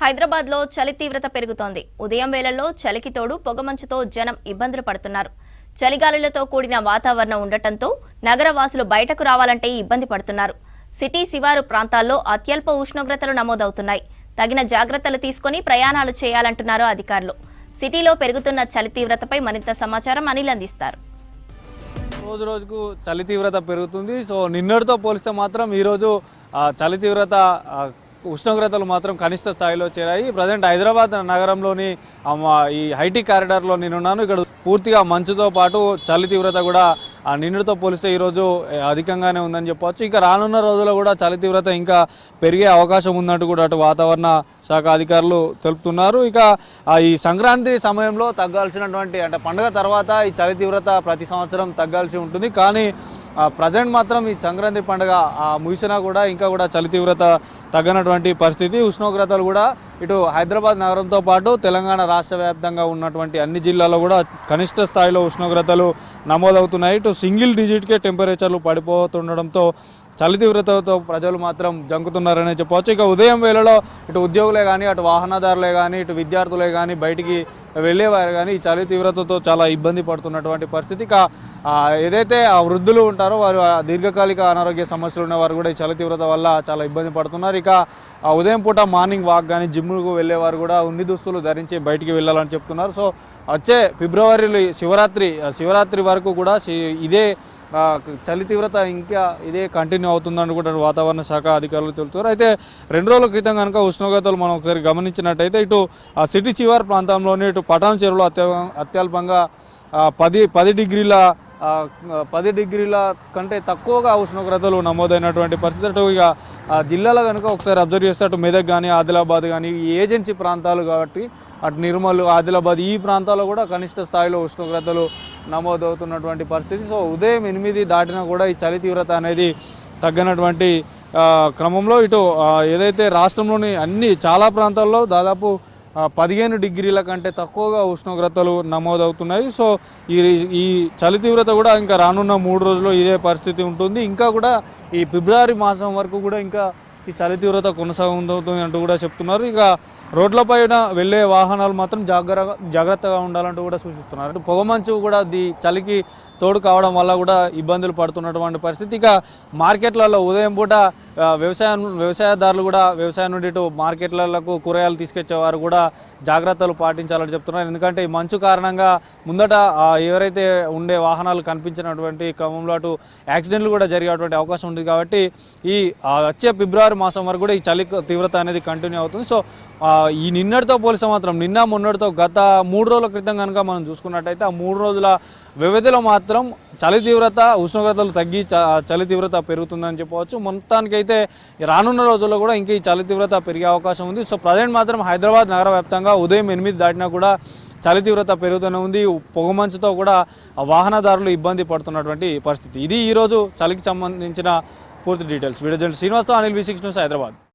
హైదరాబాద్లో చలి తీవ్రత పెరుగుతోంది. ఉదయం వేళల్లో చలికి తోడు పొగమంచుతో జనం ఇబ్బందులు పడుతున్నారు. చలిగాలులతో కూడిన వాతావరణం ఉండటంతో నగరవాసులు బయటకు రావాలంటే ఇబ్బంది పడుతున్నారు. సిటీ శివారు ప్రాంతాల్లో అత్యల్ప ఉష్ణోగ్రతలు నమోదవుతున్నాయి. తగిన జాగ్రత్తలు తీసుకుని ప్రయాణాలు చేయాలంటున్నారు అధికారులు. సిటీలో పెరుగుతున్న చలి తీవ్రతపై మరింత సమాచారం అనిల్ అందిస్తారు. రోజు రోజుకు చలి తీవ్రత పెరుగుతుంది. సో నిన్నటితో పోలిస్తే మాత్రం ఈరోజు చలి తీవ్రత ఉష్ణోగ్రతలు మాత్రం కనిష్ట స్థాయిలో చేరాయి. ప్రజెంట్ హైదరాబాద్ నగరంలోని ఈ హైటీ కారిడార్లో నేనున్నాను. ఇక్కడ పూర్తిగా మంచుతో పాటు చలి తీవ్రత కూడా నిన్నటితో పోలిస్తే ఈరోజు అధికంగానే ఉందని చెప్పవచ్చు. ఇక రానున్న రోజుల్లో కూడా చలి తీవ్రత ఇంకా పెరిగే అవకాశం ఉన్నట్టు కూడా అటు వాతావరణ శాఖ అధికారులు తెలుపుతున్నారు. ఇక ఈ సంక్రాంతి సమయంలో తగ్గాల్సినటువంటి అంటే పండుగ తర్వాత ఈ చలి తీవ్రత ప్రతి సంవత్సరం తగ్గాల్సి ఉంటుంది. కానీ ప్రజెంట్ మాత్రం ఈ సంక్రాంతి పండుగ ముగిసినా కూడా ఇంకా కూడా చలి తీవ్రత తగ్గనటువంటి పరిస్థితి. ఉష్ణోగ్రతలు కూడా ఇటు హైదరాబాద్ నగరంతో పాటు తెలంగాణ రాష్ట్ర వ్యాప్తంగా ఉన్నటువంటి అన్ని జిల్లాల్లో కూడా కనిష్ట స్థాయిలో ఉష్ణోగ్రతలు నమోదవుతున్నాయి. ఇటు సింగిల్ డిజిట్కే టెంపరేచర్లు పడిపోతుండడంతో చలి తీవ్రతతో ప్రజలు మాత్రం జంకుతున్నారనే చెప్పవచ్చు. ఇక ఉదయం వేళలో ఇటు ఉద్యోగులే కానీ అటు వాహనదారులే కానీ ఇటు విద్యార్థులే కానీ బయటికి వెళ్ళేవారు కానీ ఈ చలి తీవ్రతతో చాలా ఇబ్బంది పడుతున్నటువంటి పరిస్థితి. ఇక ఏదైతే ఆ వృద్ధులు ఉంటారో వారు దీర్ఘకాలిక అనారోగ్య సమస్యలు ఉన్నవారు కూడా ఈ చలి తీవ్రత వల్ల చాలా ఇబ్బంది పడుతున్నారు. ఇక ఉదయం పూట మార్నింగ్ వాక్ కానీ జిమ్కు వెళ్ళేవారు కూడా ఉన్ని దుస్తులు ధరించి బయటికి వెళ్ళాలని చెప్తున్నారు. సో వచ్చే ఫిబ్రవరి శివరాత్రి వరకు కూడా ఇదే చలి తీవ్రత ఇంకా ఇదే కంటిన్యూ అవుతుందని కూడా వాతావరణ శాఖ అధికారులు తెలుపుతారు. అయితే 2 రోజుల క్రితం కనుక ఉష్ణోగ్రతలు మనం ఒకసారి గమనించినట్టయితే ఇటు సిటీ చివరి ప్రాంతంలోని ఇటు పటాన్ చెరువులో అత్యల్పంగా 10 డిగ్రీల కంటే తక్కువగా ఉష్ణోగ్రతలు నమోదైనటువంటి పరిస్థితి. అటు ఇక జిల్లాలో కనుక ఒకసారి అబ్జర్వ్ చేస్తే అటు మెదక్ కానీ ఆదిలాబాద్ కానీ ఈ ఏజెన్సీ ప్రాంతాలు కాబట్టి అటు నిర్మల్ ఆదిలాబాద్ ఈ ప్రాంతాల్లో కూడా కనిష్ట స్థాయిలో ఉష్ణోగ్రతలు నమోదవుతున్నటువంటి పరిస్థితి. సో ఉదయం 8 దాటినా కూడా ఈ చలి తీవ్రత అనేది తగ్గనటువంటి క్రమంలో ఇటు ఏదైతే రాష్ట్రంలోని చాలా ప్రాంతాల్లో దాదాపు 15 డిగ్రీల కంటే తక్కువగా ఉష్ణోగ్రతలు నమోదవుతున్నాయి. సో ఈ చలి తీవ్రత కూడా ఇంకా రానున్న 3 రోజుల్లో ఇదే పరిస్థితి ఉంటుంది. ఇంకా కూడా ఈ ఫిబ్రవరి మాసం వరకు కూడా ఇంకా ఈ చలి తీవ్రత కొనసాగుతుంది అంటూ కూడా చెప్తున్నారు. ఇక రోడ్లపైన వెళ్ళే వాహనాలు మాత్రం జాగ్రత్తగా ఉండాలంటూ కూడా సూచిస్తున్నారు. అంటే పొగమంచు కూడా చలికి తోడు కావడం వల్ల కూడా ఇబ్బందులు పడుతున్నటువంటి పరిస్థితి. ఇక మార్కెట్లలో ఉదయం పూట వ్యవసాయదారులు కూడా వ్యవసాయం నుండి ఇటు మార్కెట్లకు కూరగాయలు తీసుకొచ్చేవారు కూడా జాగ్రత్తలు పాటించాలని చెప్తున్నారు. ఎందుకంటే ఈ మంచు కారణంగా ముందట ఎవరైతే ఉండే వాహనాలు కనిపించినటువంటి క్రమంలో అటు యాక్సిడెంట్లు కూడా జరిగేటువంటి అవకాశం ఉంది. కాబట్టి ఈ వచ్చే ఫిబ్రవరి మాసం వరకు కూడా ఈ చలి తీవ్రత అనేది కంటిన్యూ అవుతుంది. సో ఈ నిన్నటితో పోలిస్తే మాత్రం నిన్న మొన్నటితో గత 3 రోజుల క్రితం కనుక మనం చూసుకున్నట్టయితే ఆ 3 రోజుల వ్యవధిలో మాత్రం చలి తీవ్రత ఉష్ణోగ్రతలు తగ్గి చలి తీవ్రత పెరుగుతుందని చెప్పవచ్చు. మొత్తానికైతే రానున్న రోజుల్లో కూడా ఇంకా ఈ చలి తీవ్రత పెరిగే అవకాశం ఉంది. సో ప్రజెంట్ మాత్రం హైదరాబాద్ నగర వ్యాప్తంగా ఉదయం 8 దాటినా కూడా చలి తీవ్రత పెరుగుతూనే ఉంది. పొగమంచుతో కూడా వాహనదారులు ఇబ్బంది పడుతున్నటువంటి పరిస్థితి. ఇది ఈరోజు చలికి సంబంధించిన పూర్తి డీటెయిల్స్. వీడియో జర్నలిస్ట్ శ్రీనివాస్తో అనిల్ V6 న్యూస్ హైదరాబాద్.